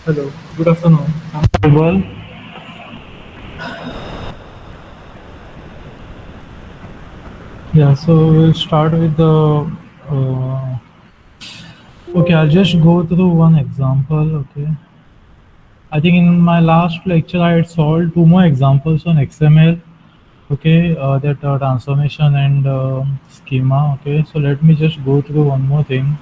Hello, good afternoon. I'm well. Yeah, so we'll start with the. Uh, okay, I'll just go through one example. Okay, I think in my last lecture I had solved two more examples on XML. Okay, that transformation and schema. Okay, so let me just go through one more thing.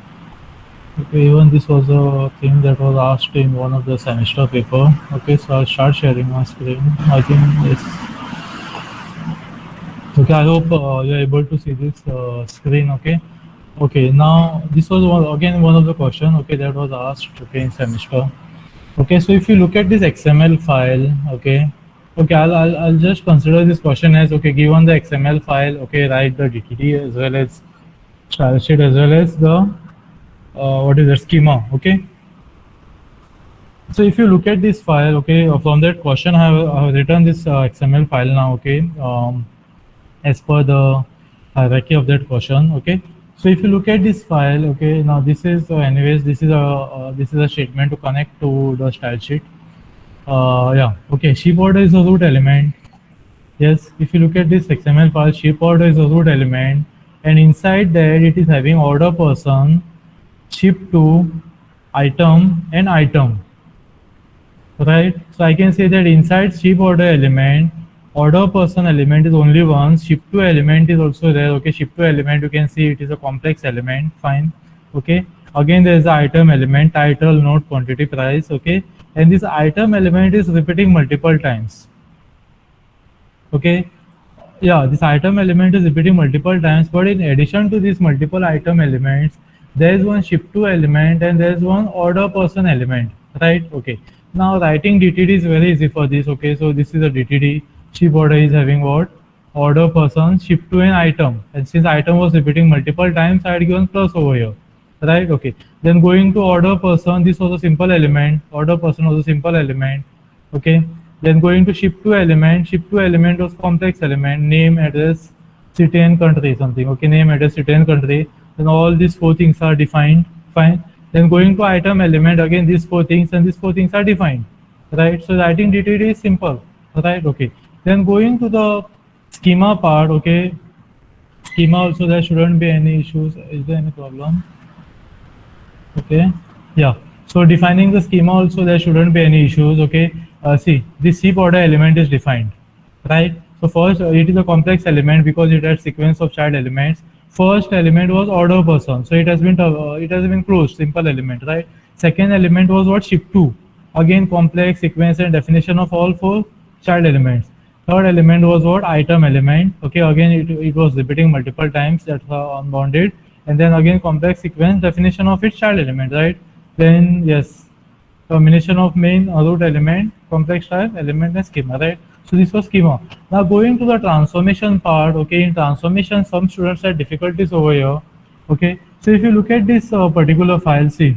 Okay, even this was a thing that was asked in one of the semester paper. Okay, so I'll start sharing my screen. I think yes. Okay, I hope you're able to see this screen. Okay. Okay. Now this was again one of the question. Okay, that was asked. Okay, in semester. Okay, so if you look at this XML file. Okay. Okay, I'll just consider this question as okay. Given the XML file. Okay, write the DTD as well as style sheet as well as the what is the schema. Okay. So if you look at this file. Okay, from that question I have written this XML file now. Okay. As per the hierarchy of that question. Okay, so if you look at this file, okay, now this is anyways this is a statement to connect to the style sheet. Yeah, okay, ship order is a root element. Yes, if you look at this XML file, ship order is a root element, and inside that it is having order person, ship to, item, and item, right? So I can say that inside ship order element, order person element is only one, ship to element is also there. Okay, ship to element, you can see it is a complex element, fine. Okay, again there is the item element, title, note, quantity, price. Okay, and this item element is repeating multiple times. Okay, yeah, this item element is repeating multiple times, but in addition to these multiple item elements, there is one ship to element and there is one order person element, right? Okay, now writing DTD is very easy for this. Okay, so this is a DTD. Ship order is having what? Order person ship to an item, and since item was repeating multiple times, I had given plus over here, right? Okay, then going to order person, this was a simple element. Order person was a simple element. Okay, then going to ship to element. Ship to element was complex element, name, address, city and country, something. Okay, name, address, city and country. Then all these four things are defined, fine. Then going to item element, again these four things and these four things are defined, right? So writing DTD is simple, right? Okay, then going to the schema part. Okay, schema also there shouldn't be any issues. Is there any problem? Okay, yeah, so defining the schema also there shouldn't be any issues. Okay, see, this ship order element is defined, right? So first it is a complex element because it has sequence of child elements. First element was order person, so it has been closed, simple element, right? Second element was what? Ship to, again complex sequence and definition of all four child elements. Third element was what? Item element. Okay, again it was repeating multiple times, that's unbounded. And then again complex sequence, definition of its child element, right? Then yes, combination of main root element, complex type element, and schema, right? So this was schema. Now going to the transformation part. Okay, in transformation some students had difficulties over here. Okay, so if you look at this particular file, see,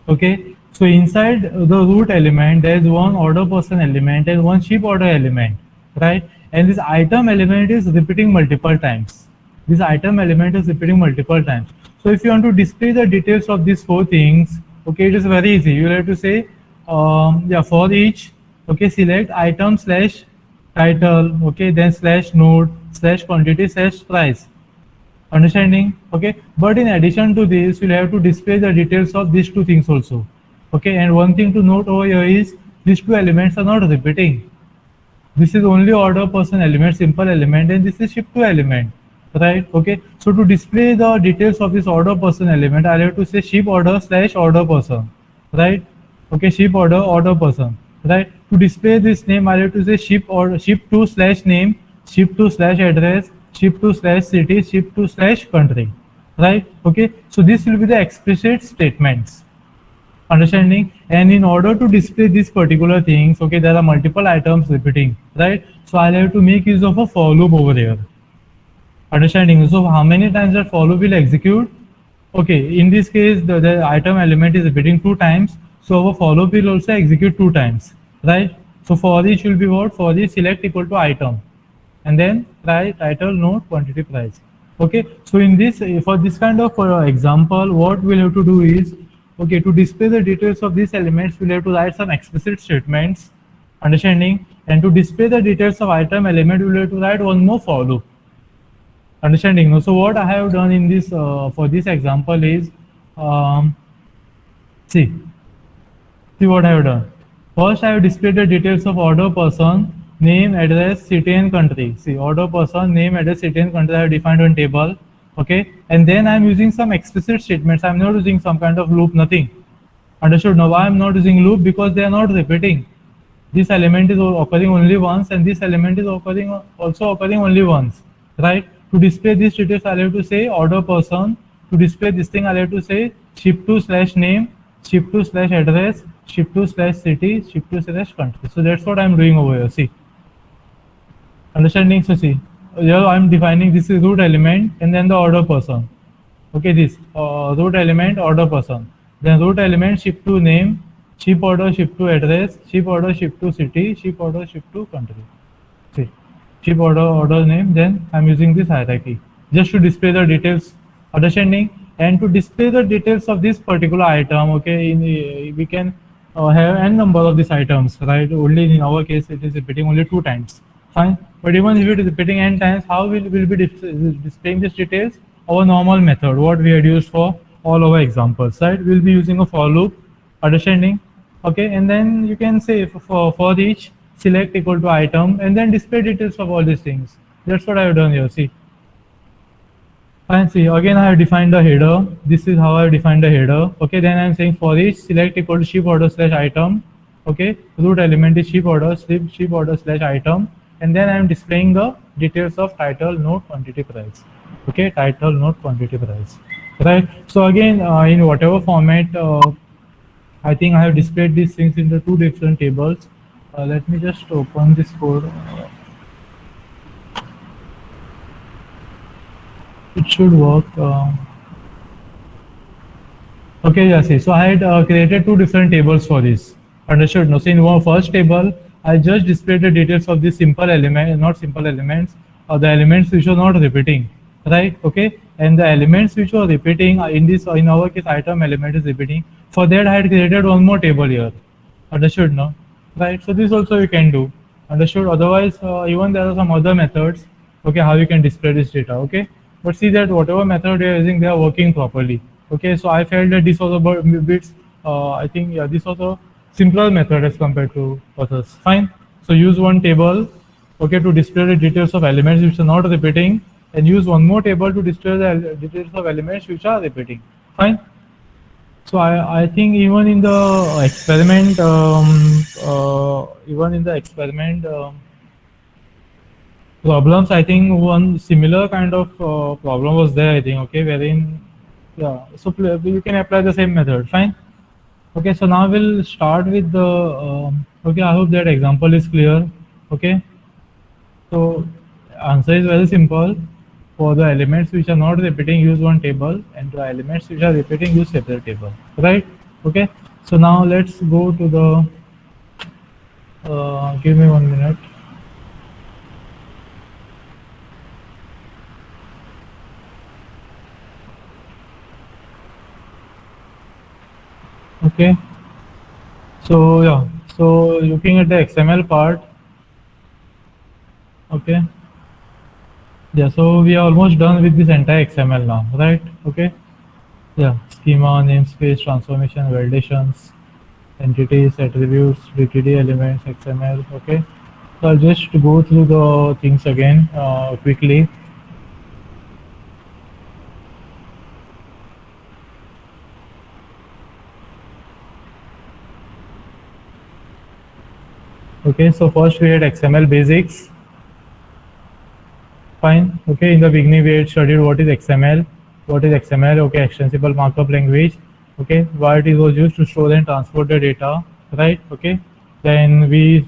okay, so inside the root element there is one order person element and one ship order element, right? And this item element is repeating multiple times. This item element is repeating multiple times. So if you want to display the details of these four things, okay, it is very easy. You have to say yeah, for each, okay, select item slash title, okay, then slash node slash quantity slash price. Understanding? Okay, but in addition to this you'll have to display the details of these two things also. Okay, and one thing to note over here is these two elements are not repeating. This is only order person element, simple element, and this is ship to element, right? Okay, so to display the details of this order person element, I'll have to say ship order slash order person, right? Okay, ship order person, right? To display this name, I'll have to say ship or ship to slash name, ship to slash address, ship to slash city, ship to slash country, right? Okay, so this will be the explicit statements. Understanding? And in order to display these particular things, okay, there are multiple items repeating, right? So I'll have to make use of a for loop over here. Understanding? So how many times that for loop will execute? Okay, in this case the item element is repeating two times, so our for loop will also execute two times, right? So for each will be what? For each select equal to item, and then price, title, node, quantity, price. Okay, so in this, for this kind of example, what we'll have to do is Okay, to display the details of these elements, we'll have to write some explicit statements, understanding, and to display the details of item element, we'll have to write one more for loop, understanding. So what I have done in this for this example is, um, see, see what I have done. First, I have displayed the details of order, person, name, address, city, and country. See, order, person, name, address, city, and country I have defined one table. Okay, and then I am using some explicit statements. I am not using some kind of loop, nothing. Understood? Now, why I am not using loop? Because they are not repeating. This element is occurring only once, and this element is also occurring only once, right? To display these details, I'll have to say order person. To display this thing, I'll have to say ship to slash name, ship to slash address, ship to slash city, ship to slash country. So that's what I'm doing over here. See, understanding? So see, here I'm defining this is root element and then the order person. Okay, this root element order person. Then root element ship to name, ship order ship to address, ship order ship to city, ship order ship to country. See, ship order name. Then I'm using this hierarchy just to display the details, understanding, and to display the details of this particular item. Okay, we can have n number of these items, right? Only in our case it is repeating only 2 times. Fine, but even if it is repeating n times, how will we be displaying these details? Our normal method, what we had used for all our examples, right? We'll be using a for loop, understanding. Okay, and then you can say for each select equal to item and then display details of all these things. That's what I have done here. See, fine. See, again I have defined the header. This is how I have defined the header. Okay, then I'm saying for each select equal to ship order slash item. Okay, root element is ship order slash item, and then I'm displaying the details of title, note, quantity, price. Okay, title, note, quantity, price, right? So again, in whatever format, I think I have displayed these things in the 2 different tables. Let me just open this code. It should work. Okay, yeah, see. So I had created 2 different tables for this. Understood? Now, so in our first table, I just displayed the details of the simple element, not simple elements, or the elements which are not repeating, right? Okay, and the elements which are repeating in this, in our case, item element is repeating. For that, I had created one more table here. Understood? No, right? So this also you can do. Understood? Otherwise, even there are some other methods. Okay, how you can display this data. Okay, but see that whatever method you are using, they are working properly. Okay, so I felt that this was a bit. I think yeah, this was a simpler method as compared to others. Fine. So use one table, okay, to display the details of elements which are not repeating, and use one more table to display the details of elements which are repeating. Fine. So I think even in the experiment, problems, I think one similar kind of problem was there. I think okay, wherein yeah, so you can apply the same method. Fine. Okay, so now we'll start with the, okay, I hope that example is clear. Okay, so answer is very simple. For the elements which are not repeating, use one table, and the elements which are repeating, use separate table, right? Okay, so now let's go to the, give me 1 minute. Okay, so yeah, so looking at the XML part, okay, yeah, so we are almost done with this entire XML now, right? Okay, yeah, schema, namespace, transformation, validations, entities, attributes, DTD elements, XML. Okay, so I'll just go through the things again quickly. Okay, so first we had XML basics. Fine. Okay, in the beginning we had studied what is XML. What is XML? Okay, extensible markup language. Okay, why it was used to store and transport the data, right? Okay, then we,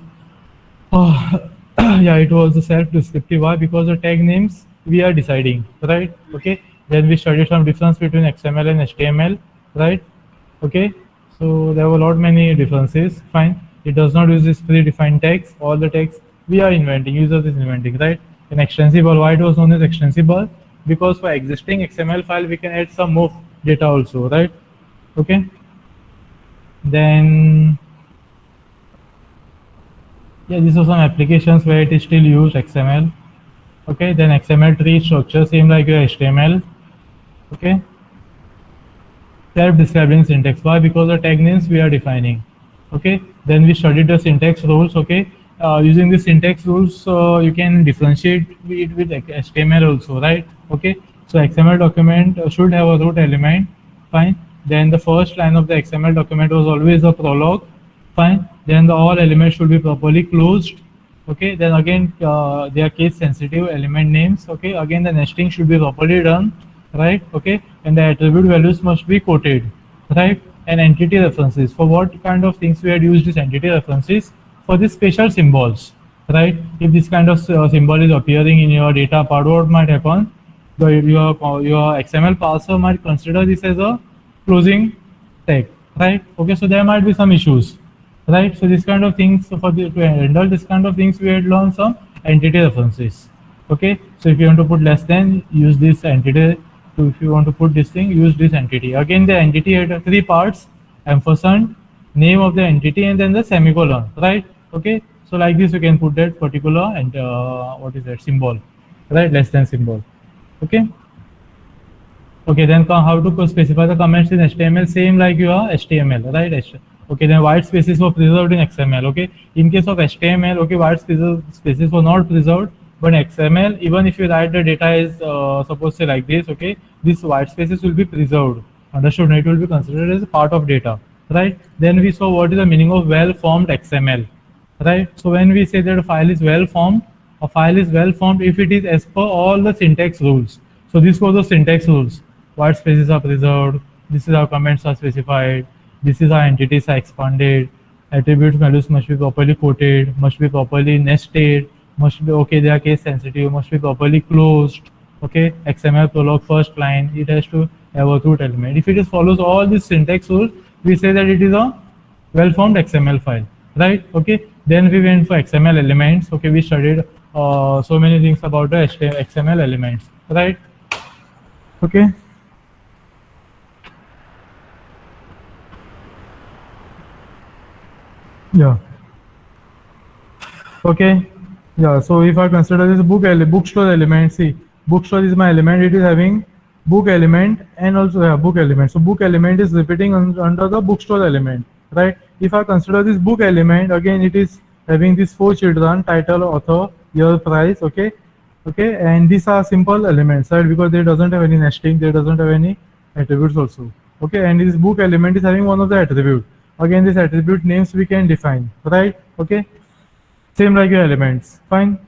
yeah, it was self-descriptive. Why? Because the tag names we are deciding, right? Okay, then we studied some difference between XML and HTML, right? Okay, so there were a lot many differences. Fine, it does not use this predefined tags. All the tags we are inventing, users is inventing, right? And extensible, why it was known as extensible? Because for existing XML file we can add some more data also, right? Okay, Then yeah, these are some applications where it is still used XML. Okay, then XML tree structure same like your HTML. Okay, self-describing syntax. Why? Because the tag names we are defining. Okay, then we studied the syntax rules. Okay, using the syntax rules, you can differentiate it with HTML also, right? Okay, so XML document should have a root element. Fine. Then the first line of the XML document was always a prologue. Fine. Then the all elements should be properly closed. Okay, then again they are case sensitive element names. Okay, again the nesting should be properly done, right? Okay, and the attribute values must be quoted, right? And entity references, for what kind of things we had used this entity references? For the special symbols, right? If this kind of symbol is appearing in your data part, what might happen? Your XML parser might consider this as a closing tag, right? Okay, so there might be some issues, right? So this kind of things, so for to handle this kind of things, we had learned some entity references. Okay, so if you want to put less than, use this entity. So if you want to put this thing, use this entity. Again, the entity had three parts: ampersand, name of the entity, and then the semicolon, right? Okay, so like this, you can put that particular and what is that symbol, right? Less than symbol. Okay. Okay, then how to specify the comments in HTML? Same like your HTML, right? Okay, then white spaces were preserved in XML. Okay, in case of HTML, okay, white spaces were not preserved, but XML, even if you write the data is suppose say like this, okay, this white spaces will be preserved. Understood? It will be considered as a part of data, right? Then we saw what is the meaning of well-formed XML, right? So when we say that a file is well formed, a file is well formed if it is as per all the syntax rules. So these were the syntax rules. White spaces are preserved. This is how comments are specified. This is how entities are expanded. Attributes values must be properly quoted, must be properly nested, must be okay. They are case sensitive, must be properly closed. Okay, XML prologue first line. It has to have a root element. If it is follows all these syntax rules, we say that it is a well-formed XML file, right? Okay, then we went for XML elements. Okay, we studied so many things about the XML elements, right? Okay. Yeah. Okay. Yeah. So if I consider this bookstore element, see, bookstore is my element. It is having book element and also book element. So book element is repeating under the bookstore element, right? If I consider this book element, again it is having these four children: title, author, year, price. Okay. Okay, and these are simple elements, right? Because they doesn't have any nesting, they doesn't have any attributes also. Okay, and this book element is having one of the attribute. Again, this attribute names we can define, right? Okay, same like your elements. Fine.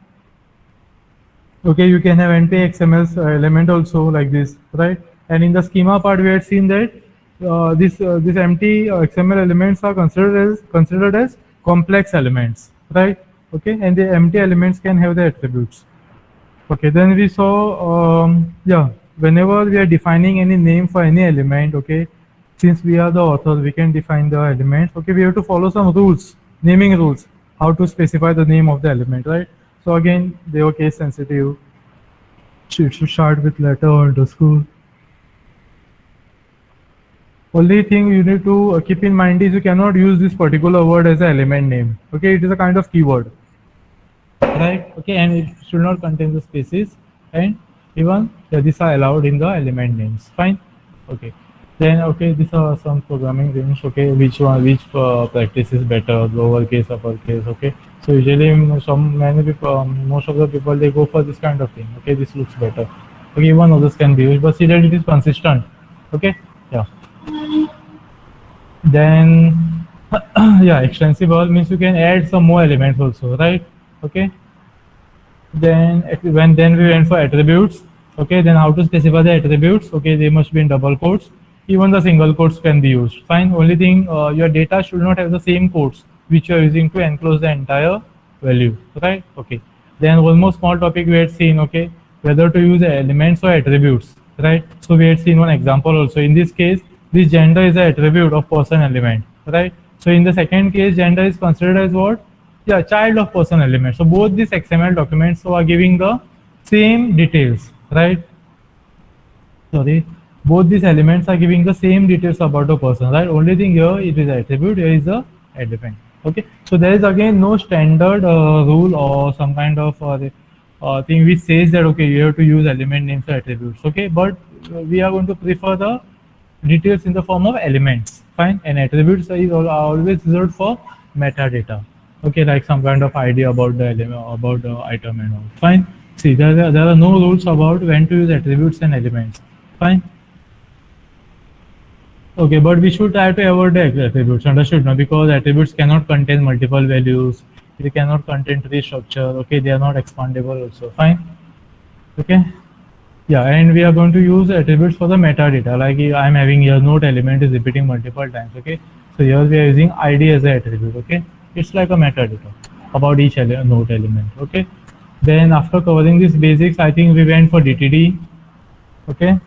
Okay, you can have NPXML element also like this, right? And in the schema part, we had seen that this empty XML elements are considered as complex elements, right? Okay, and the empty elements can have the attributes. Okay, then we saw, yeah, whenever we are defining any name for any element, okay, since we are the authors, we can define the elements. Okay, we have to follow some rules, naming rules, how to specify the name of the element, right? So again, they are case sensitive. It should start with letter or underscore. Only thing you need to keep in mind is you cannot use this particular word as an element name. Okay, it is a kind of keyword, right? Okay, and it should not contain the spaces, and even these are allowed in the element names. Fine. Okay, then okay, these are some programming things. Okay, which practice is better, lowercase, uppercase. Okay, so usually many people, most of the people, they go for this kind of thing. Okay, this looks better. Okay, even others can be used, but see that it is consistent. Okay, yeah. Then yeah, extensible means you can add some more elements also, right? Okay, then then we went for attributes. Okay, then how to specify the attributes? Okay, they must be in double quotes. Even the single quotes can be used. Fine. Only thing, your data should not have the same quotes which you are using to enclose the entire value, right? Okay, then one more small topic we had seen. Okay, whether to use elements or attributes, right? So we had seen one example also. In this case, this gender is an attribute of person element, right? So in the second case, gender is considered as what? Yeah, child of person element. So both these XML documents are giving the same details, right? Sorry. both these elements are giving the same details about the person, right? Only thing here it is attribute, here is the element. Okay, so there is again no standard rule or some kind of thing which says that okay, you have to use element names or attributes. Okay, but we are going to prefer the details in the form of elements. Fine, and attributes is always reserved for metadata. Okay, like some kind of idea about the element, about the item and all. Fine. See, there are no rules about when to use attributes and elements. Fine. Okay, but we should try to avoid the attributes, understood? No, because attributes cannot contain multiple values. They cannot contain tree structure. Okay, they are not expandable also. Fine. Okay. Yeah, and we are going to use attributes for the metadata. Like I'm having here node element is repeating multiple times. Okay, so here we are using ID as an attribute. Okay, it's like a metadata about each node element. Okay, then after covering these basics, I think we went for DTD. Okay.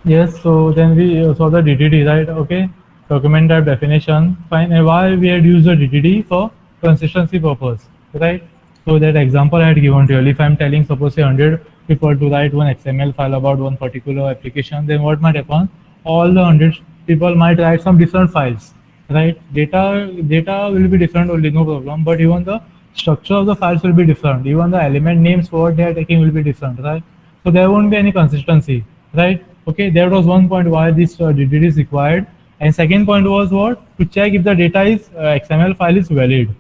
Yes, so then we saw the DTD, right? Okay, document type definition, fine. And why we had used the DTD for consistency purpose, right? So that example I had given to you. If I'm telling, suppose say 100 people to write one XML file about one particular application, then what might happen? All the 100 people might write some different files, right? Data will be different only, no problem. But even the structure of the files will be different. Even the element names what they are taking will be different, right? So there won't be any consistency, right? Okay, that was one point why this DTD is required. And second point was what? To check if the data is XML file is valid.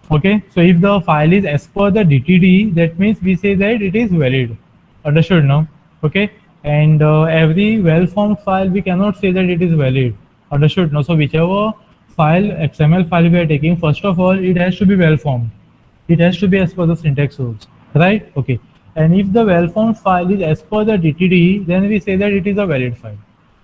Okay, so if the file is as per the DTD, that means we say that it is valid. Understood, no? Okay, and every well-formed file we cannot say that it is valid. Understood, no? So whichever file, XML file we are taking, first of all, it has to be well-formed. It has to be as per the syntax rules, right? Okay, and if the well-formed file is as per the DTD, then we say that it is a valid file,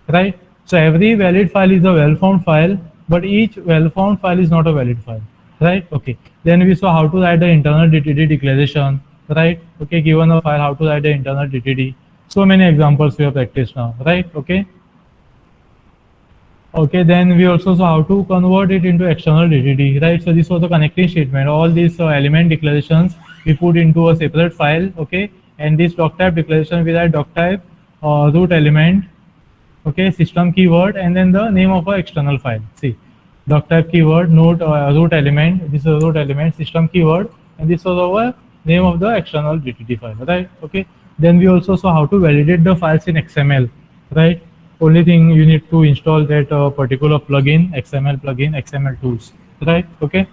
right? So every valid file is a well-formed file, but each well-formed file is not a valid file, right? Okay, then we saw how to write the internal DTD declaration, right? Okay, given a file, how to write the internal DTD. So many examples we have practiced now, right? Okay. Okay, then we also saw how to convert it into external DTD, right? So this was the connecting statement. All these element declarations we put into a separate file, okay? And this doc type declaration we write doc type root element, okay, system keyword, and then the name of our external file. See, doc type keyword, node root element, this is a root element, system keyword, and this was our name of the external DTD file, right? Okay. Then we also saw how to validate the files in XML, right? Only thing you need to install that particular plugin, XML tools, right? Okay.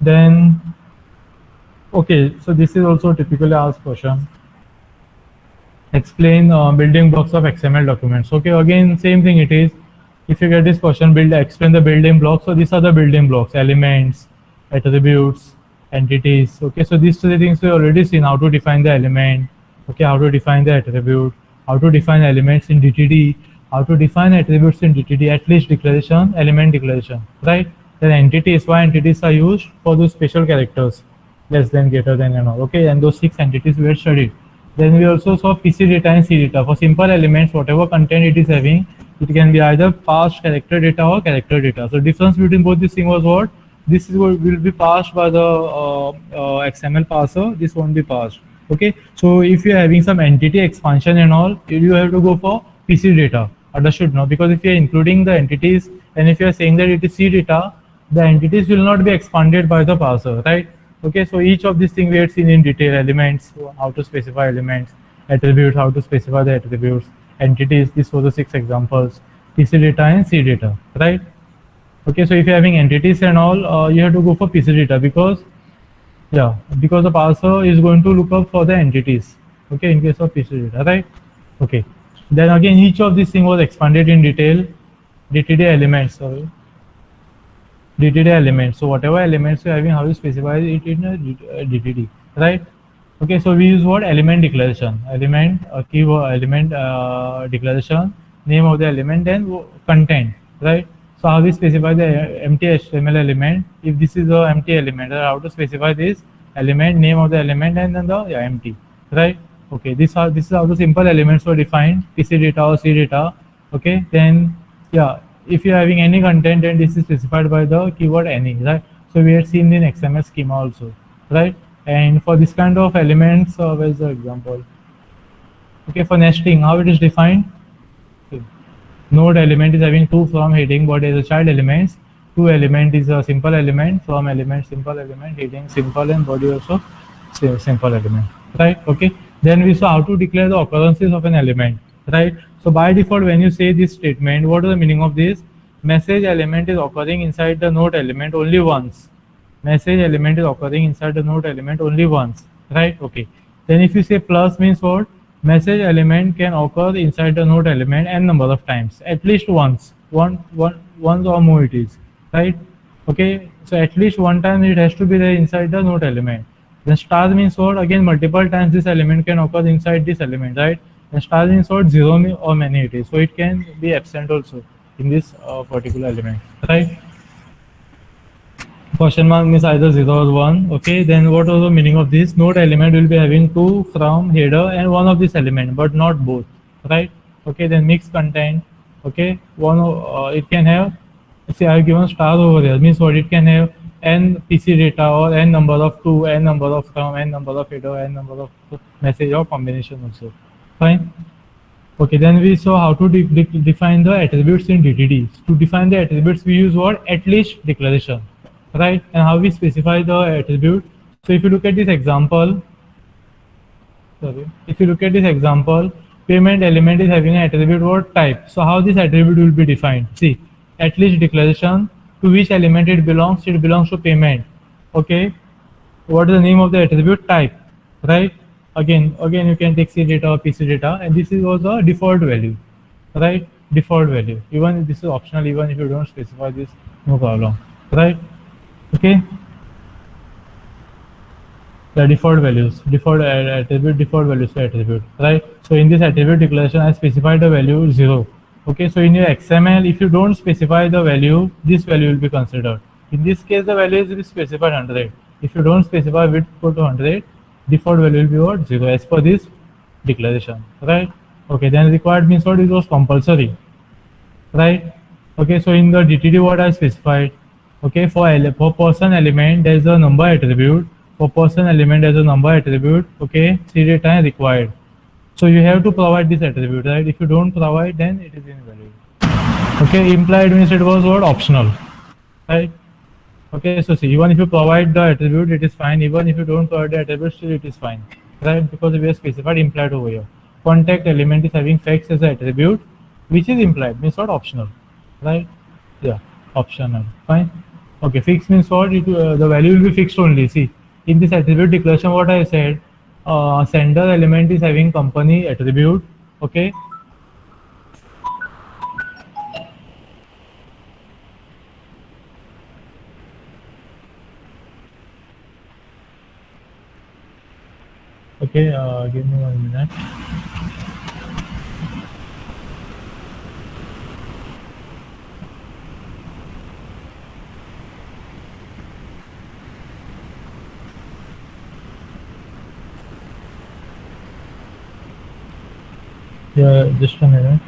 Then, okay, so this is also typically asked question. Explain building blocks of XML documents. Okay, again, same thing it is. If you get this question, explain the building blocks. So these are the building blocks, elements, attributes, entities. Okay, so these three things we already seen, how to define the element, okay, how to define the attribute, how to define elements in DTD, how to define attributes in DTD, at least declaration, element declaration, right? Then entities, why entities are used? For those special characters, less than, greater than, and all. Okay, and those 6 entities we had studied. Then we also saw PC data and C data. For simple elements, whatever content it is having, it can be either passed character data or character data. So difference between both these things was what? This is what will be passed by the XML parser. This won't be passed. Okay. So if you're having some entity expansion and all, you have to go for PC data. Understood? No, because if you're including the entities and if you're saying that it is C data, the entities will not be expanded by the parser, right? Okay, so each of these things we had seen in detail, elements, how to specify elements, attributes, how to specify the attributes, entities, these were the 6 examples, PC data and C data, right? Okay, so if you're having entities and all, you have to go for PC data because, yeah, because the parser is going to look up for the entities, okay, in case of PC data, right? Okay, then again, each of these things was expanded in detail, DTD elements, sorry. DTD elements. So whatever elements you're having, how you specify it in a DTD, right? Okay, so we use what? Element declaration, element keyword, element declaration, name of the element, then content, right? So how we specify the empty HTML element? If this is a empty element, how to specify this element, name of the element, and then the empty, right? Okay, this is how the simple elements were defined, PC data or C data. Okay, then yeah, if you're having any content, then this is specified by the keyword any, right? So we had seen in XML schema also, right? And for this kind of elements, where's the example? Okay, for nesting, how it is defined? Node element is having two from heading body as a child elements. Two element is a simple element, from element simple element, heading simple and body also simple element, right? Okay, then we saw how to declare the occurrences of an element, right? So by default, when you say this statement, what is the meaning of this? Message element is occurring inside the node element only once. Message element is occurring inside the node element only once, right? Okay, then if you say plus means what? Message element can occur inside the node element n number of times, at least once, once or more it is, right? Okay, so at least one time it has to be there inside the node element. Then star means what? Again, multiple times this element can occur inside this element, right? And star means what? Zero or many it is, so it can be absent also in this particular element, right? Question mark means either 0 or 1. Okay, then what was the meaning of this? Node element will be having two from header and one of this element, but not both, right? Okay, then mixed content. Okay, it can have, see, I have given stars over here, means what? It can have n PC data or n number of two, n number of from, n number of header, n number of message or combination also. Fine. Okay, then we saw how to define the attributes in DTD. To define the attributes, we use what? At least declaration, right? And how we specify the attribute. So if you look at this example, sorry, if you look at this example, payment element is having an attribute word type. So how this attribute will be defined? See, at least declaration, to which element it belongs? It belongs to payment. Okay, what is the name of the attribute? Type, right? Again you can take C data or PC data, and this is also a default value, right? Default value, even if this is optional, even if you don't specify this, no problem, right? Okay, the default values, default attribute, default values to attribute, right? So in this attribute declaration, I specified the value 0. Okay, so in your XML, if you don't specify the value, this value will be considered. In this case, the value is specified 100. If you don't specify width equal to 100, default value will be what? 0 as per this declaration, right? Okay, then required means what? It was compulsory, right? Okay, so in the DTD, what I specified, okay, for person element there is a number attribute, for person element there is a number attribute, okay, C data is required, so you have to provide this attribute, right? If you don't provide, then it is invalid. Okay, implied means it was what? Optional, right? Okay, so see, even if you provide the attribute, it is fine. Even if you don't provide the attribute, still it is fine, right? Because we have specified implied over here. Contact element is having facts as an attribute, which is implied, means not optional, right? Yeah, optional, fine. Okay, fixed means what? The value will be fixed only. See, in this attribute declaration, what I said, sender element is having company attribute. Okay, okay, give me 1 minute. Yeah, just a minute.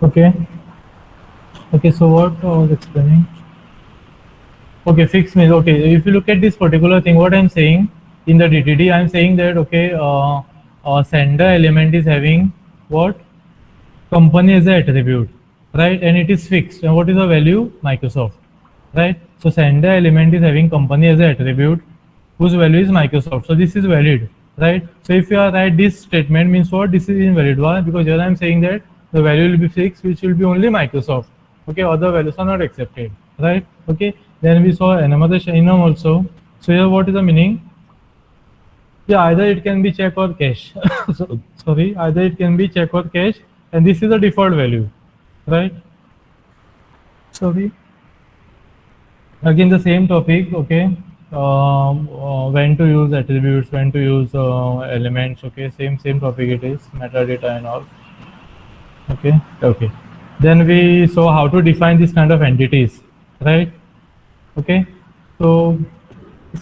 Okay. Okay, so what I was explaining. Okay, fixed means okay. If you look at this particular thing, what I'm saying in the DTD, I'm saying that okay, sender element is having what company as an attribute, right? And it is fixed. And what is the value? Microsoft, right? So sender element is having company as an attribute, whose value is Microsoft. So this is valid, right? So if you are write this statement means what? This is invalid. Why? Because here I am saying that the value will be fixed, which will be only Microsoft. Okay, other values are not accepted, right? Okay. Then we saw another enum also. So here what is the meaning? Yeah, either it can be check or cache. So, sorry, either it can be check or cache, and this is the default value, right? Sorry. Again, the same topic, okay. When to use attributes, when to use elements, okay. Same topic it is, metadata and all, okay. Okay. Then we saw how to define this kind of entities, right? Okay. So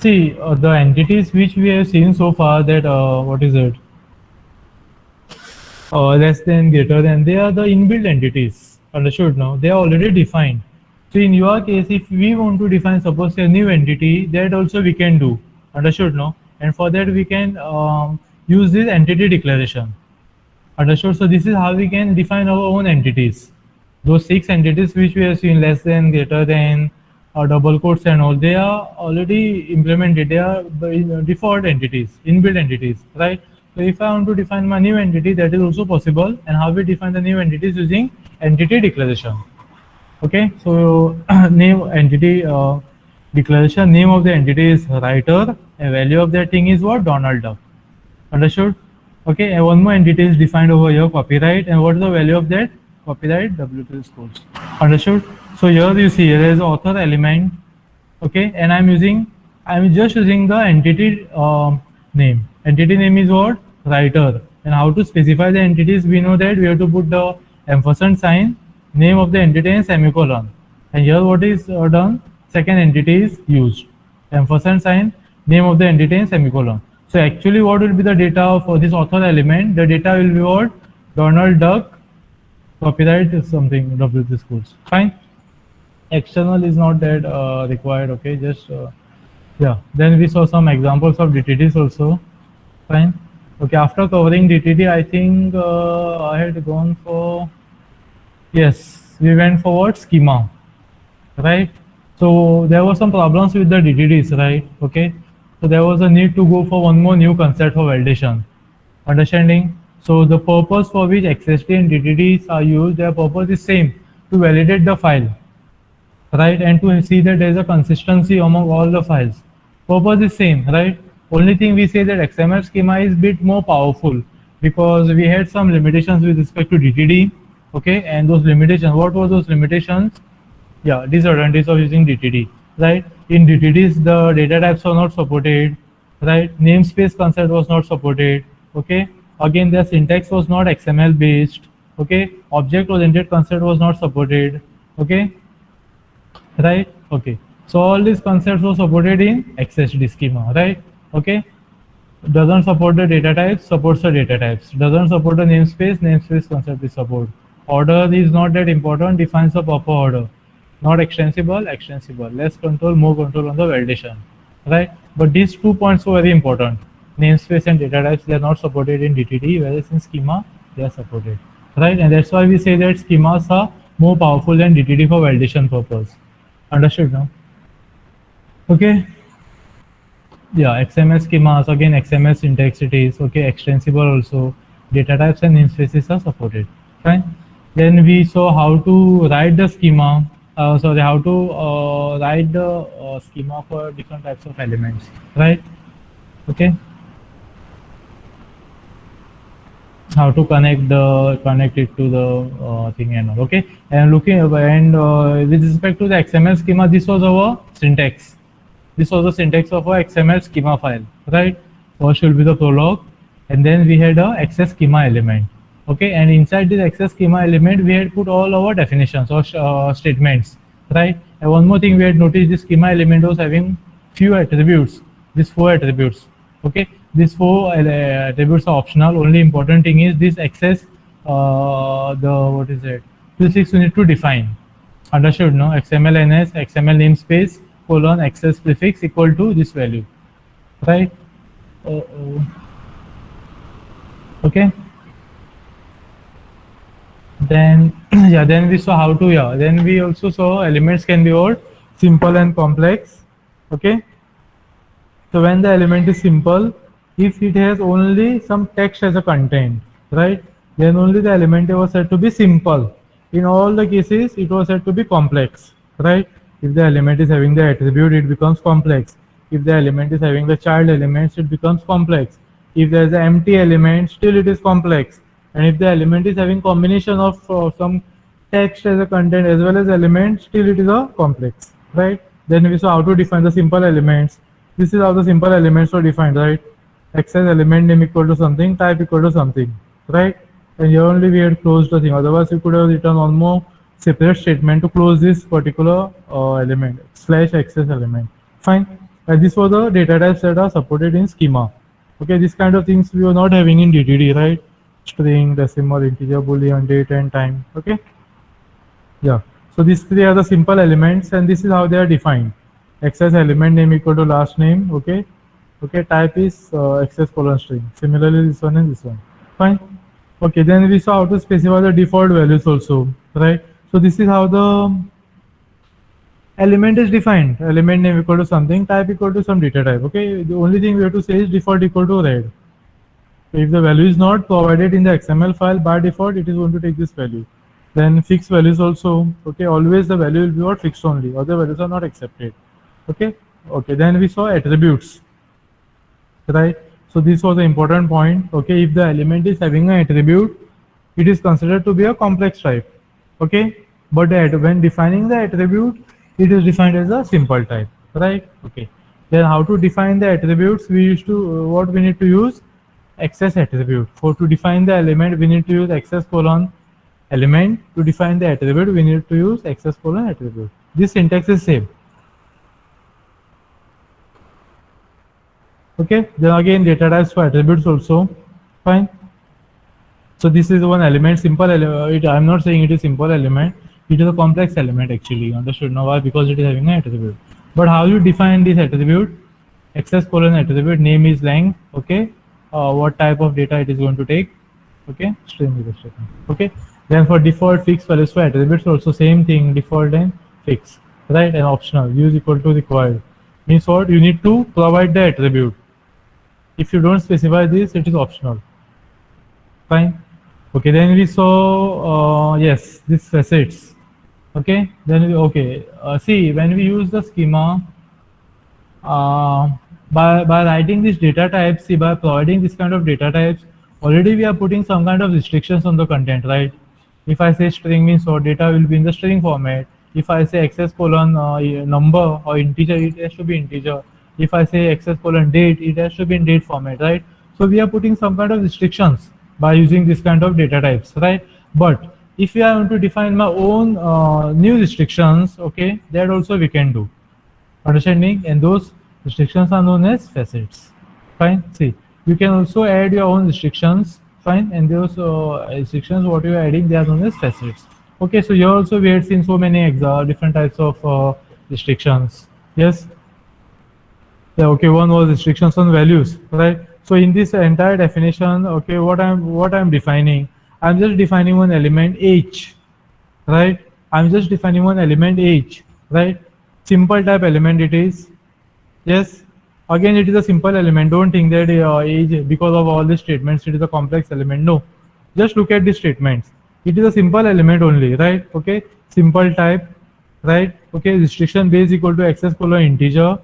see the entities which we have seen so far that what is it? Less than, greater than, they are the inbuilt entities. Understood now? They are already defined. So in your case, if we want to define suppose a new entity, that also we can do. Understood now? And for that we can use this entity declaration. Understood? So this is how we can define our own entities. Those 6 entities which we have seen, less than, greater than, double quotes and all, they are already implemented. They are the default entities, inbuilt entities, right? So if I want to define my new entity, that is also possible. And how we define the new entities using entity declaration. Okay, so name entity declaration, name of the entity is writer, and value of that thing is what? Donald Duck. Understood? Okay, and one more entity is defined over here, copyright, and what is the value of that? Copyright W3 schools. Understood? So here you see there is author element, okay, and I'm just using the entity name. Entity name is what? Writer. And how to specify the entities? We know that we have to put the ampersand sign, name of the entity, and semicolon. And here what is done? Second entity is used. Ampersand sign, name of the entity, and semicolon. So actually what will be the data for this author element? The data will be what? Donald Duck, copyright is something, W3 schools. Fine. External is not that required, okay, just yeah. Then we saw some examples of DTDs also. Fine. Okay, after covering DTD, I think I had gone for, yes, we went for what? Schema, right? So there were some problems with the DTDs, right? Okay, so there was a need to go for one more new concept for validation. Understanding? So the purpose for which XST and DTDs are used, their purpose is same, to validate the file, right? And to see that there is a consistency among all the files. Purpose is same, right? Only thing we say that XML schema is bit more powerful because we had some limitations with respect to DTD, okay? And those limitations, what were those limitations? Yeah, disadvantage of using DTD, right? In DTDs, the data types are not supported, right? Namespace concept was not supported, okay? Again, their syntax was not XML based, okay? Object-oriented concept was not supported, okay? Right? Okay. So all these concepts were supported in XSD schema, right? Okay. Doesn't support the data types, supports the data types. Doesn't support the namespace concept is support. Order is not that important, defines the proper order. Not extensible, extensible. Less control, more control on the validation, right? But these 2 points were very important. Namespace and data types, they are not supported in DTD, whereas in schema, they are supported, right? And that's why we say that schemas are more powerful than DTD for validation purpose. Understood now? Okay. Yeah, XML schemas, again XML syntax it is, okay, extensible also, data types and namespaces are supported, fine. Then we saw how to write the schema, how to write the schema for different types of elements, right? Okay. How to connect it to the thing and all, okay. And looking and with respect to the XML schema, this was our syntax. This was the syntax of our XML schema file, right? First will be the prologue, and then we had a access schema element, okay. And inside this access schema element, we had put all our definitions or statements, right? And one more thing we had noticed, this schema element was having few attributes, these 4 attributes, okay. These 4 attributes are optional. Only important thing is this access, the what is it, prefix you need to define. Understood? No, XML NS XML namespace colon access prefix equal to this value, right? Okay. Then yeah, then we saw how to, yeah, then we also saw elements can be both simple and complex. Okay. So when the element is simple, if it has only some text as a content, right, then only the element was said to be simple. In all the cases, it was said to be complex, right? If the element is having the attribute, it becomes complex. If the element is having the child elements, it becomes complex. If there is an empty element, still it is complex. And if the element is having combination of some text as a content as well as element, still it is a complex, right? Then we saw how to define the simple elements. This is how the simple elements are defined, right? Access element name equal to something, type equal to something, right? And here only we had closed the thing. Otherwise, we could have written one more separate statement to close this particular element slash access element. Fine. And this was the data types that are supported in schema. Okay, this kind of things we were not having in DTD, right? String, decimal, integer, boolean, date, and time. Okay. Yeah. So these three are the simple elements, and this is how they are defined. Access element name equal to last name. Okay. Okay. Type is access colon string. Similarly, this one and this one. Fine. Okay. Then we saw how to specify the default values also, right? So this is how the element is defined. Element name equal to something, type equal to some data type. Okay. The only thing we have to say is default equal to red. If the value is not provided in the XML file by default, it is going to take this value. Then fixed values also. Okay, always the value will be what fixed only. Other values are not accepted. Okay. Okay. Then we saw attributes. Right. So this was an important point. Okay, if the element is having an attribute, it is considered to be a complex type. Okay, but when defining the attribute, it is defined as a simple type. Right. Okay. Then how to define the attributes? We used to what we need to use access attribute. For to define the element, we need to use access colon element. To define the attribute, we need to use access colon attribute. This syntax is same. Okay, then again data types for attributes also. Fine. So this is one element, simple element. I'm not saying it is simple element. It is a complex element actually. Understood now why? Because it is having an attribute. But how you define this attribute? Access colon attribute name is length. Okay. What type of data it is going to take? Okay. String is a statement. Okay. Then for default fixed values for attributes also same thing. Default and fixed. Right, and optional. Use equal to required. Means what? You need to provide the attribute. If you don't specify this, it is optional. Fine. Okay, then we saw yes, this facets. Okay, then okay. See, when we use the schema, by writing these data types, see, by providing this kind of data types, already we are putting some kind of restrictions on the content, right? If I say string means so data will be in the string format. If I say access colon number or integer, it has to be integer. If I say access colon date, it has to be in date format, right? So we are putting some kind of restrictions by using this kind of data types, right? But if we are going to define my own new restrictions, okay, that also we can do. Understanding? And those restrictions are known as facets. Fine. See, you can also add your own restrictions. Fine. And those restrictions, what you are adding, they are known as facets. Okay. So here also we had seen so many different types of restrictions. Yes. Yeah, okay, one was restrictions on values, right? So in this entire definition, okay, what I'm defining, I'm just defining one element h, right? I'm just defining one element h, right? Simple type element it is. Yes. Again, it is a simple element. Don't think that age, because of all these statements, it is a complex element. No. Just look at these statements. It is a simple element only, right? Okay. Simple type, right? Okay. Restriction base equal to access colon integer.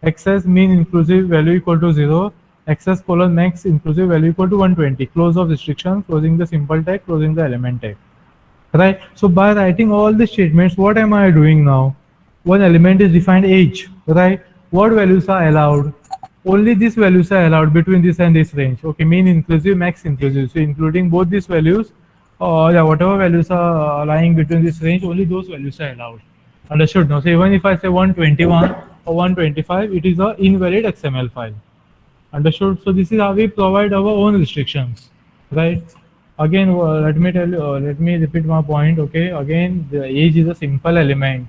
Access mean inclusive value equal to 0, access colon max inclusive value equal to 120. Close of restriction, closing the simple tag, closing the element tag. Right? So by writing all the statements, what am I doing now? One element is defined age, right? What values are allowed? Only these values are allowed between this and this range. Okay, mean inclusive, max inclusive. So including both these values, yeah, whatever values are lying between this range, only those values are allowed. Understood? Now, so even if I say 121 or 125, it is a invalid XML file. Understood? So this is how we provide our own restrictions, right? Again, let me tell you, let me repeat my point. Okay, again, the age is a simple element.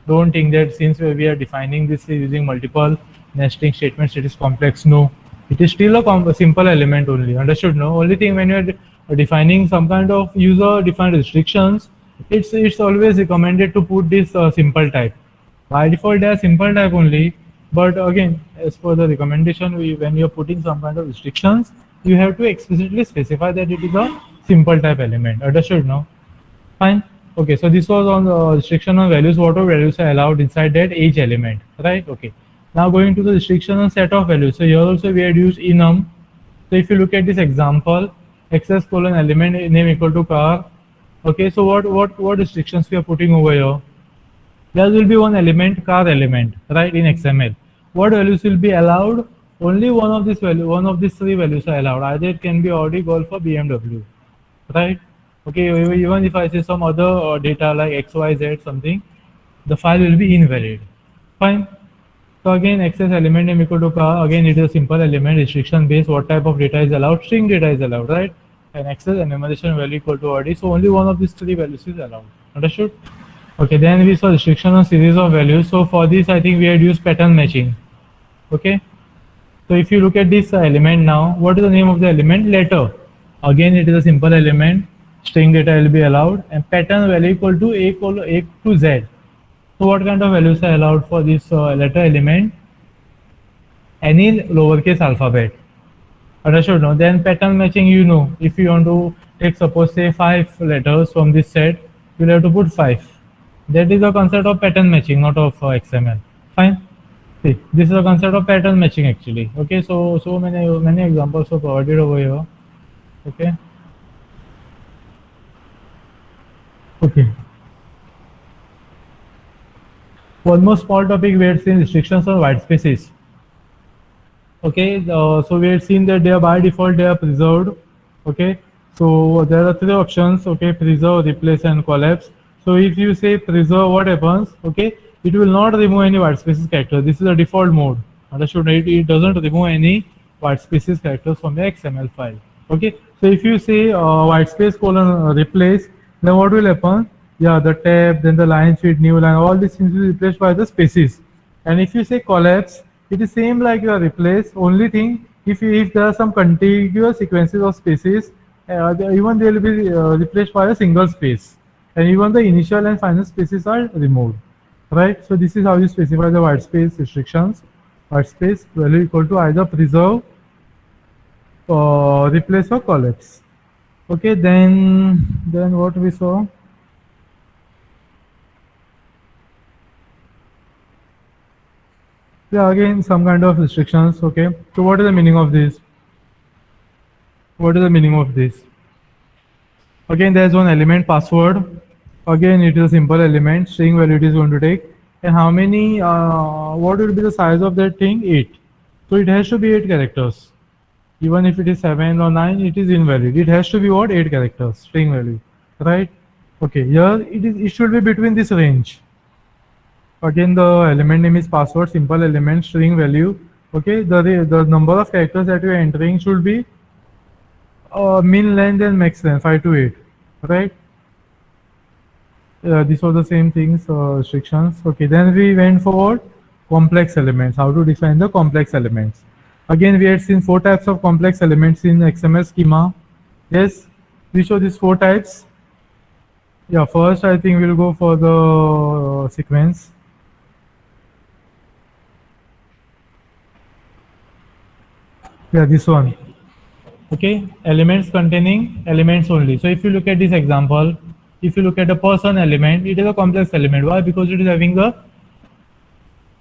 Don't think that since we are defining this using multiple nesting statements, it is complex. No, it is still a simple element only. Understood? No. Only thing when you are defining some kind of user-defined restrictions, it's always recommended to put this simple type. By default, they are simple type only. But again, as per the recommendation, when you are putting some kind of restrictions, you have to explicitly specify that it is a simple type element. Understood? No? Fine. Okay, so this was on the restriction on values. What are values are allowed inside that age element, right? Okay. Now going to the restriction on set of values. So here also we had used enum. So if you look at this example, access colon element name equal to car. Okay, so what restrictions we are putting over here? There will be one element, car element, right, in XML. What values will be allowed? Only one of these value, one of these three values are allowed. Either it can be Audi, Golf, or BMW, right? Okay, even if I say some other data like XYZ something, the file will be invalid. Fine. So again, access element name equal to car. Again, it is a simple element restriction based. What type of data is allowed? String data is allowed, right? And access enumeration value equal to Audi. So only one of these three values is allowed. Understood? Okay, then we saw restriction on series of values. So for this, I think we had used pattern matching. Okay. So if you look at this element now, what is the name of the element? Letter. Again, it is a simple element. String data will be allowed, and pattern value equal to A to Z. So what kind of values are allowed for this letter element? Any lowercase alphabet. Understood? No. Then pattern matching. You know, if you want to take suppose say 5 letters from this set, you'll have to put 5. That is the concept of pattern matching, not of XML. Fine. See, this is the concept of pattern matching actually. Okay, so many examples are provided over here. Okay. Okay. One more small topic we had seen restrictions on white spaces. Okay, so we had seen that they are by default they are preserved. Okay, so there are three options. Okay, preserve, replace, and collapse. So if you say preserve, what happens? Okay, it will not remove any white spaces character. This is a default mode. Understood? It doesn't remove any white spaces characters from the XML file. Okay, so if you say white space colon replace, then what will happen? Yeah, the tab, then the line feed, new line, all these things will be replaced by the spaces. And if you say collapse, it is same like your replace. Only thing, if there are some contiguous sequences of spaces, even they will be replaced by a single space, and even the initial and final spaces are removed. Right. So this is how you specify the white space restrictions. White space value equal to either preserve, replace, or collapse. Okay. Then what we saw. Yeah, again some kind of restrictions. Okay, so what is the meaning of this? What is the meaning of this? Again, there is one element password. Again, it is a simple element. String value it is going to take. And how many? What will be the size of that thing? 8. So it has to be 8 characters. Even if it is 7 or 9, it is invalid. It has to be what? 8 characters. String value, right? Okay. Here it is. It should be between this range. Again, the element name is password, simple element, string value. Okay, the number of characters that you are entering should be min length and max length, 5 to 8, right? These were the same things, restrictions. Okay, then we went for complex elements, how to define the complex elements. Again, we had seen 4 types of complex elements in XML schema. Yes, we show these 4 types. Yeah, first I think we'll go for the sequence. Yeah, this one. Okay, elements containing elements only. So if you look at this example, if you look at the person element, it is a complex element. Why? Because it is having the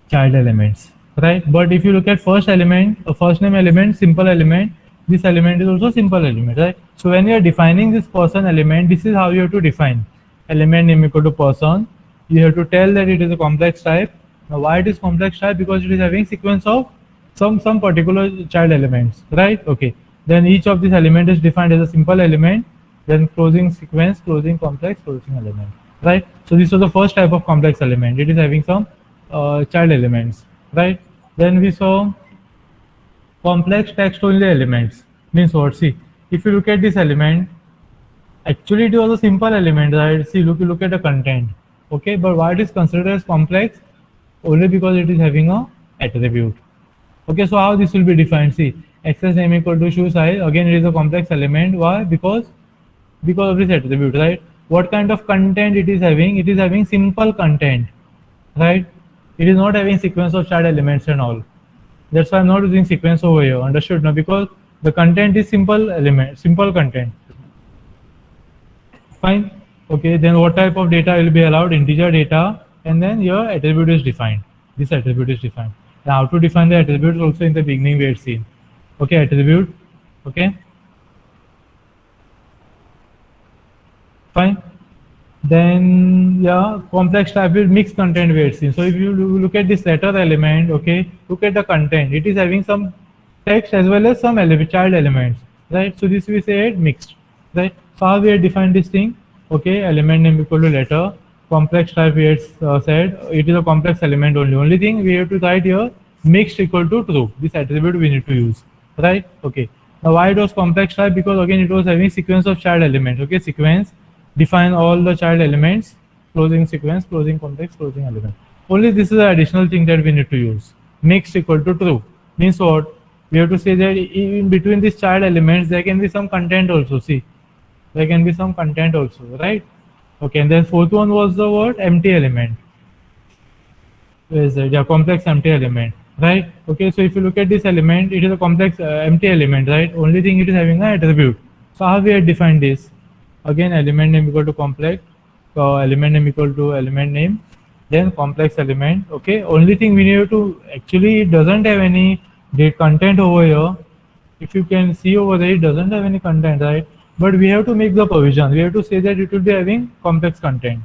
child elements, right? But if you look at first element, a first name element, simple element, this element is also simple element, right? So when you are defining this person element, this is how you have to define element name equal to person. You have to tell that it is a complex type. Now why it is complex type? Because it is having sequence of some particular child elements, right? Okay, then each of these element is defined as a simple element, then closing sequence, closing complex, closing element, right? So this was the first type of complex element. It is having some child elements, right? Then we saw complex text only elements. Means what? See, if you look at this element, Actually, it was a simple element, right? See, look at the content. Okay, but why it is considered as complex? Only because it is having a attribute. Okay, so how this will be defined? See, access name equal to shoe size. Again, it is a complex element. Why? Because of this attribute, right? What kind of content it is having? It is having simple content, right? It is not having sequence of child elements and all. That's why I'm not using sequence over here. Understood? Now, because the content is simple element, simple content. Fine. Okay, then what type of data will be allowed? Integer data, and then your attribute is defined. This attribute is defined. Now, how to define the attributes also in the beginning we had seen. Okay, attribute. Okay, fine. Then yeah, complex type is mixed content we had seen. So if you look at this letter element, okay, look at the content. It is having some text as well as some child elements, right? So this we say it mixed, right? So how we have defined this thing? Okay, element name equal to letter. Complex type we had said it is a complex element only. Only thing we have to write here mixed equal to true. This attribute we need to use, right? Okay. Now why it was complex type? Because again it was having sequence of child elements. Okay, sequence define all the child elements, closing sequence, closing context, closing element. Only this is the additional thing that we need to use. Mixed equal to true means what? We have to say that in between these child elements there can be some content also. See, there can be some content also, right? Okay, and then fourth one was the word empty element. Where is it? Yeah, complex empty element, right? Okay, so if you look at this element, it is a complex empty element, right? Only thing it is having an attribute. So how we have defined this? Again, element name equal to complex, element name equal to element name, then complex element. Okay, only thing we need to actually it doesn't have any date content over here. If you can see over there, it doesn't have any content, right? But we have to make the provision. We have to say that it will be having complex content,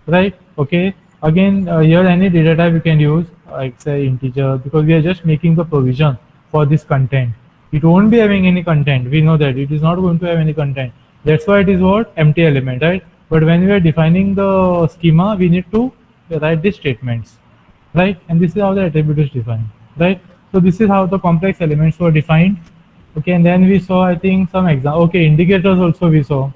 right? Okay, again here any data type you can use like say integer, because we are just making the provision for this content. It won't be having any content, we know that it is not going to have any content. That's why it is what empty element, right? But when we are defining the schema, we need to write these statements, right? And this is how the attribute is defined, right? So this is how the complex elements were defined. Okay, and then we saw I think some example. Okay, indicators also we saw.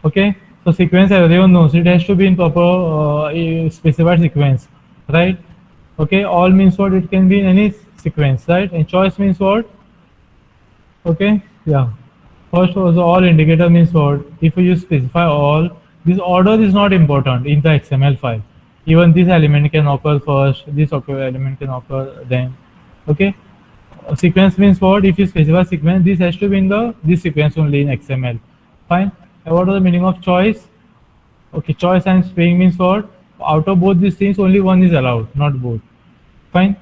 Okay, so sequence everyone knows it has to be in proper specified sequence, right? Okay, all means what? It can be in any sequence, right? And choice means what? Okay, yeah. First was all indicator means what? If you specify all, this order is not important in the XML file. Even this element can occur first, this element can occur then. Okay, sequence means what? If you specify sequence, this has to be in the this sequence only in XML. Fine. And what is the meaning of choice? Okay, choice and string means what? Out of both these things, only one is allowed, not both. Fine.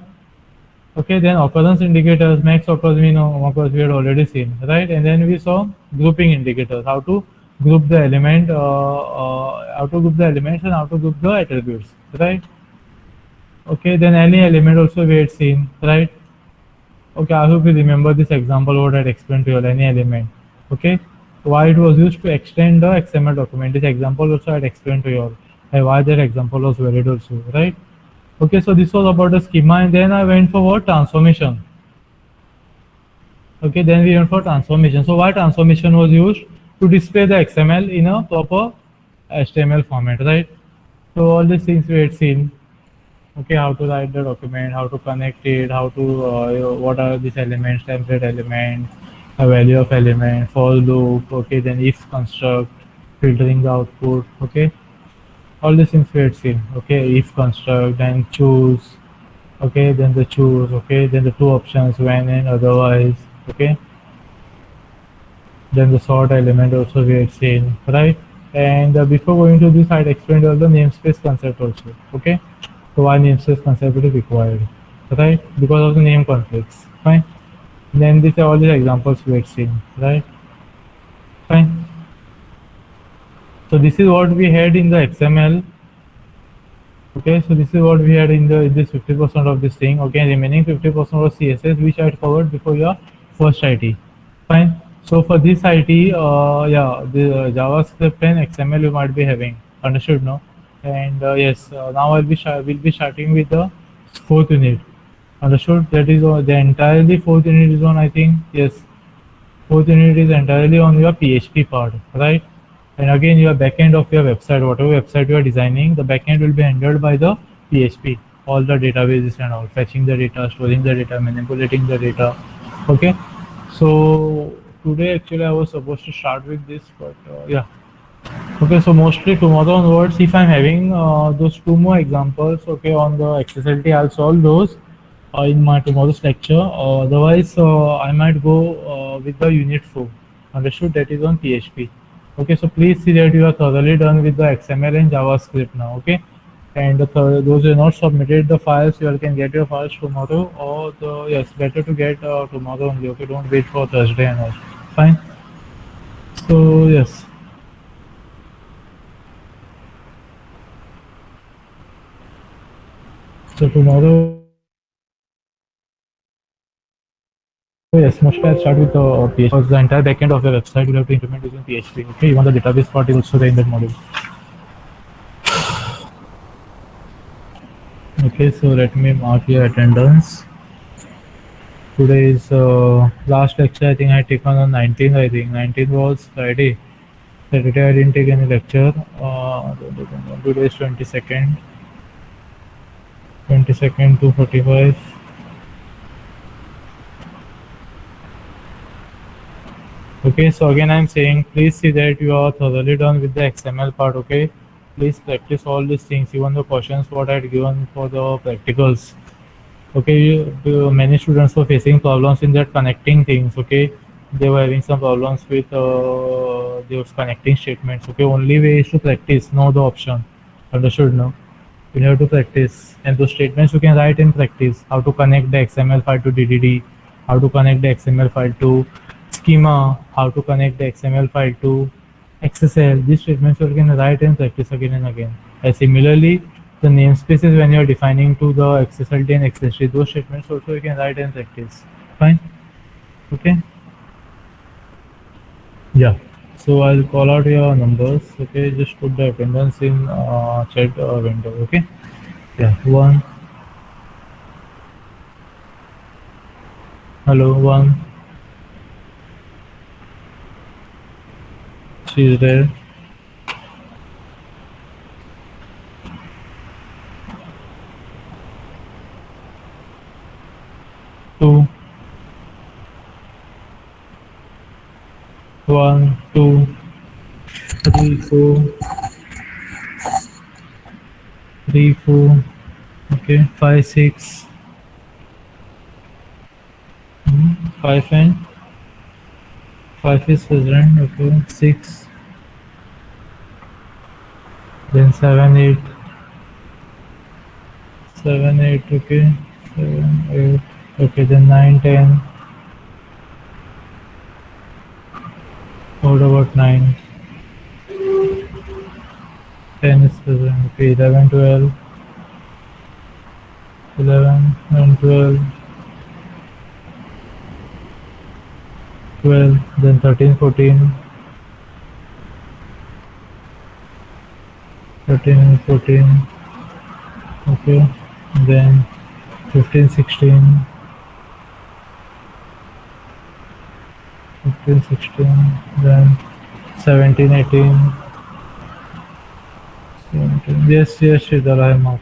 Okay, then occurrence indicators, max occurs, we know, occurs we had already seen, right? And then we saw grouping indicators, how to group the element, how to group the elements and how to group the attributes, right? Okay, then any element also we had seen, right? Okay, I hope you remember this example what I had explained to you, any element. Okay, why it was used to extend the XML document. This example also I had explained to you all, and why that example was valid also, right? Okay, so this was about the schema, and then I went for what? Transformation. Okay, then we went for transformation. So why transformation was used? To display the XML in a proper HTML format, right? So all these things we had seen. Okay, how to write the document, how to connect it, how to what are these elements, template elements, a value of element, for loop. Okay, then if construct, filtering the output. Okay, all these things we had seen. Okay, if construct, then choose. Okay, then the choose. Okay, then the two options, when and otherwise. Okay, then the sort element also we had seen, right? And before going to this, I'd explained all the namespace concept also. Okay, so why namespace concept is required, right? Because of the name conflicts. Fine. Then these are all the examples we had seen, right? Fine. So this is what we had in the XML. Okay, so this is what we had in the this 50% of this thing. Okay, remaining 50% was CSS, which I had covered before your first IT. Fine. So for this IT, yeah, the JavaScript and XML you might be having. Understood, no? And yes, now will be starting with the fourth unit. Understood? That is the entirely fourth unit is on, I think. Yes. Fourth unit is entirely on your PHP part, right? And again, your backend of your website, whatever website you are designing, the backend will be handled by the PHP, all the databases and all, fetching the data, storing the data, manipulating the data. Okay. So today actually I was supposed to start with this, but yeah. Okay, so mostly tomorrow onwards, if I'm having those two more examples, okay, on the accessibility, I'll solve those in my tomorrow's lecture. Otherwise, I might go with the unit 4. Understood? That is on PHP. Okay, so please see that you are thoroughly done with the XML and JavaScript now. Okay, and those who have not submitted the files, you all can get your files tomorrow, or yes, better to get tomorrow only. Okay, don't wait for Thursday and all. Fine. So yes. So tomorrow, yes, mostly I'll start with the PHP because the entire backend of the website will have to implement using PHP. Okay, even the database part is also there in that module. Okay, so let me mark your attendance. Today is last lecture. I think I taken on 19th. I think 19th was Friday. Saturday I didn't take any lecture. Today is 22nd. 22nd to 45. Okay, so again I'm saying please see that you are thoroughly done with the XML part. Okay, please practice all these things, even the questions what I had given for the practicals. Okay, many students were facing problems in that connecting things. Okay, they were having some problems with those connecting statements. Okay, only way is to practice, know the option. Understood? No, you have to practice, and those statements you can write in practice. How to connect the XML file to DDD, how to connect the XML file to schema, how to connect the XML file to XSL. These statements you can write and practice again and again. And similarly, the namespaces when you are defining to the XSLT and XST, those statements also you can write and practice. Fine. Okay. Yeah. So I'll call out your numbers. Okay. Just put the attendance in chat window. Okay. Yeah. One. Hello. One. She is there. Two. One. Two. Three. Four. Three. Four. Okay. Five. Six. Five and five is present. Okay. Six. Then seven. Eight. Seven. Eight. Okay. Seven. Eight. Okay. Then nine. 10. What about 9? 10 is present. Okay, 11, 12. 11 and 12. 12. Then 13, 14. 13 and 14. Okay. Then 15, 16. 15, 16. Then 17, 18. 17. Yes, yes, Sridhar, I am out.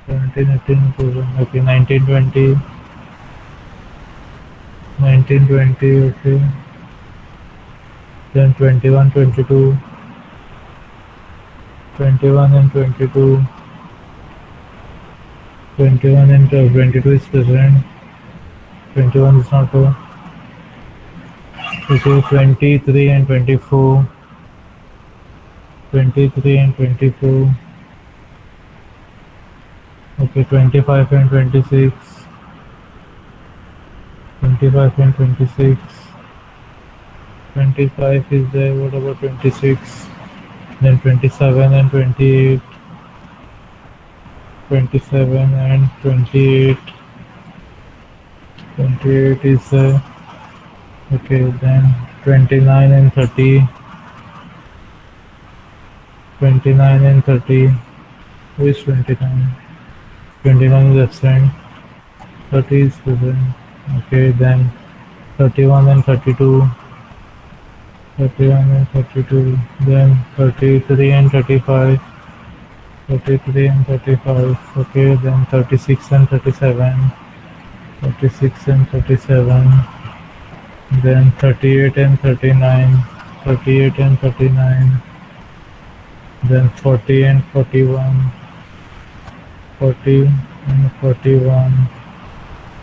17, 18, okay, 19, 20. 19, 20, okay. Then 21, 22. 21 and 22. 21 and 22 is present. 21 is not here. Okay, 23 and 24. 23 and 24. Okay, 25 and 26. 25 and 26. 25 is there. What about 26? Then 27 and 28. 27 and 28. 28 is there. Okay, then 29 and 30. 29 and 30. Who is 29? 29 is absent. 30 is present. Okay, then 31 and 32. 31 and 32, then 33 and 35, 33 and 35, okay, then 36 and 37, 36 and 37, then 38 and 39, 38 and 39, then 40 and 41, 40 and 41,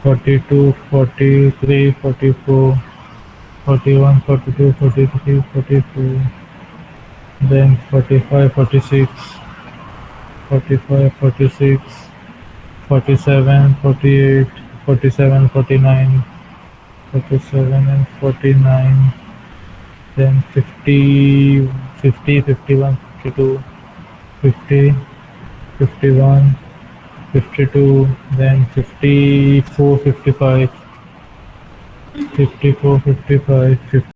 42, 43, 44, 41, 42, 43, 44, then 45, 46, 45, 46, 47, 48, 47, 49, 47 and 49, then 50, 50, 51, 52, 50, 51, 52, then 54, 55, 54, 55, 50.